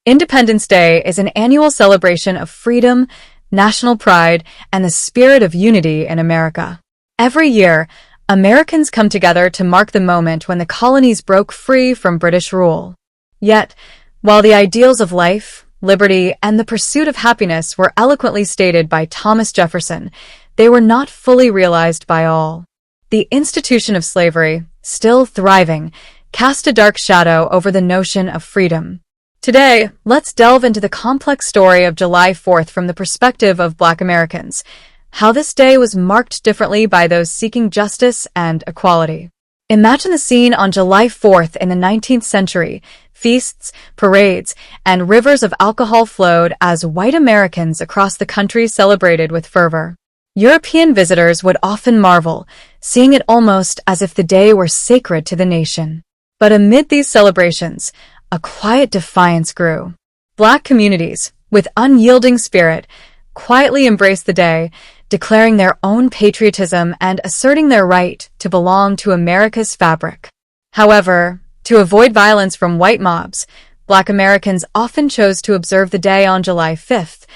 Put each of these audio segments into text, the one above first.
Independence Day is an annual celebration of freedom, national pride, and the spirit of unity in America. Every year, Americans come together to mark the moment when the colonies broke free from British rule. Yet, while the ideals of life, liberty, and the pursuit of happiness were eloquently stated by Thomas Jefferson, they were not fully realized by all. The institution of slavery, still thriving, cast a dark shadow over the notion of freedom. Today, let's delve into the complex story of July 4th from the perspective of Black Americans, how this day was marked differently by those seeking justice and equality. Imagine the scene on July 4th in the 19th century. Feasts, parades, and rivers of alcohol flowed as white Americans across the country celebrated with fervor. European visitors would often marvel, seeing it almost as if the day were sacred to the nation. But amid these celebrations, a quiet defiance grew. Black communities, with unyielding spirit, quietly embraced the day, declaring their own patriotism and asserting their right to belong to America's fabric. However, to avoid violence from white mobs, Black Americans often chose to observe the day on July 5th,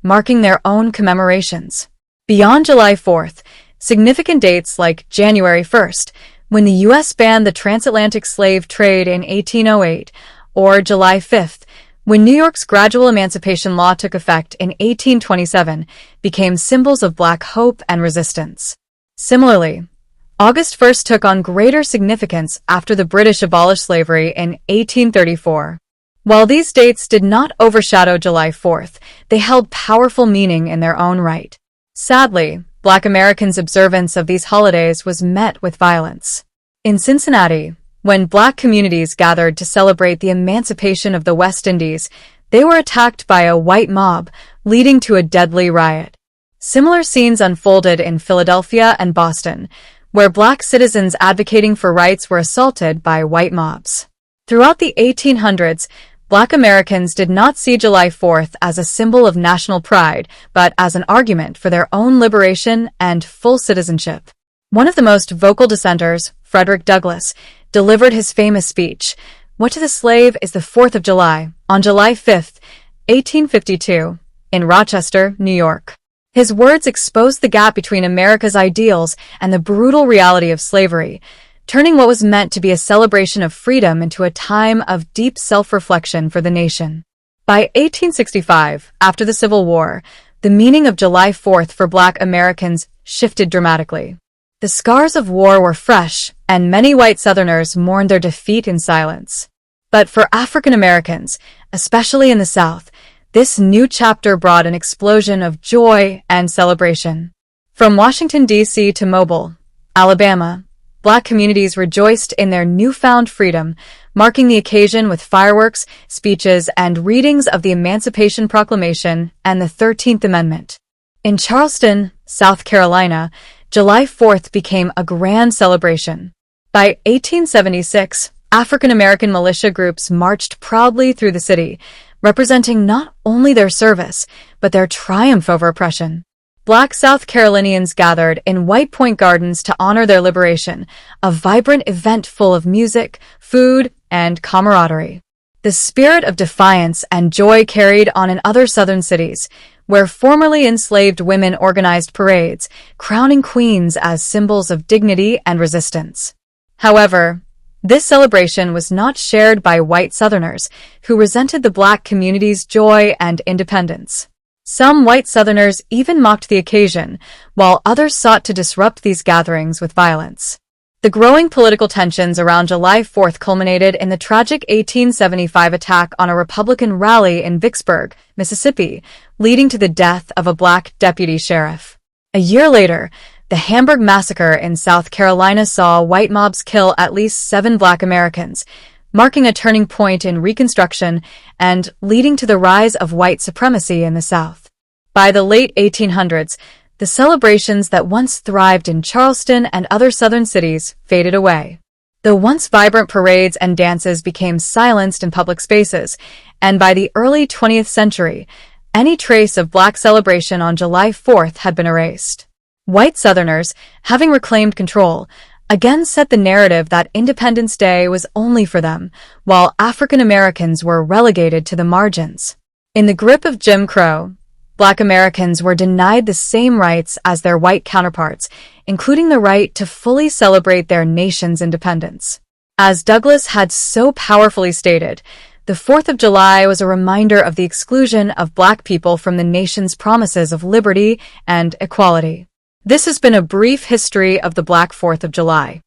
marking their own commemorations. Beyond July 4th, significant dates like January 1st, when the U.S. banned the transatlantic slave trade in 1808, or July 5th, when New York's gradual emancipation law took effect in 1827, became symbols of Black hope and resistance. Similarly, August 1st took on greater significance after the British abolished slavery in 1834. While these dates did not overshadow July 4th, they held powerful meaning in their own right. Sadly, Black Americans' observance of these holidays was met with violence. In Cincinnati, when Black communities gathered to celebrate the emancipation of the West Indies, they were attacked by a white mob, leading to a deadly riot. Similar scenes unfolded in Philadelphia and Boston, where Black citizens advocating for rights were assaulted by white mobs. Throughout the 1800s, Black Americans did not see July 4th as a symbol of national pride, but as an argument for their own liberation and full citizenship. One of the most vocal dissenters, Frederick Douglass, delivered his famous speech, "What to the slave is the 4th of July," on July 5th, 1852, in Rochester, New York. His words exposed the gap between America's ideals and the brutal reality of slavery, turning what was meant to be a celebration of freedom into a time of deep self-reflection for the nation. By 1865, after the Civil War, the meaning of July 4th for Black Americans shifted dramatically. The scars of war were fresh, and many white Southerners mourned their defeat in silence. But for African Americans, especially in the South, this new chapter brought an explosion of joy and celebration. From Washington, D.C. to Mobile, Alabama, Black communities rejoiced in their newfound freedom, marking the occasion with fireworks, speeches, and readings of the Emancipation Proclamation and the 13th Amendment. In Charleston, South Carolina, July 4th became a grand celebration. By 1876, African American militia groups marched proudly through the city, representing not only their service, but their triumph over oppression. Black South Carolinians gathered in White Point Gardens to honor their liberation, a vibrant event full of music, food, and camaraderie. The spirit of defiance and joy carried on in other Southern cities, where formerly enslaved women organized parades, crowning queens as symbols of dignity and resistance. However, this celebration was not shared by white Southerners, who resented the Black community's joy and independence. Some white Southerners even mocked the occasion, while others sought to disrupt these gatherings with violence. The growing political tensions around July 4th culminated in the tragic 1875 attack on a Republican rally in Vicksburg, Mississippi, leading to the death of a Black deputy sheriff. A year later, the Hamburg Massacre in South Carolina saw white mobs kill at least 7 Black Americans, marking a turning point in Reconstruction and leading to the rise of white supremacy in the South. By the late 1800s, the celebrations that once thrived in Charleston and other Southern cities faded away. The once vibrant parades and dances became silenced in public spaces, and by the early 20th century, any trace of Black celebration on July 4th had been erased. White Southerners, having reclaimed control, again set the narrative that Independence Day was only for them, while African Americans were relegated to the margins. In the grip of Jim Crow, Black Americans were denied the same rights as their white counterparts, including the right to fully celebrate their nation's independence. As Douglass had so powerfully stated, the 4th of July was a reminder of the exclusion of Black people from the nation's promises of liberty and equality. This has been a brief history of the Black 4th of July.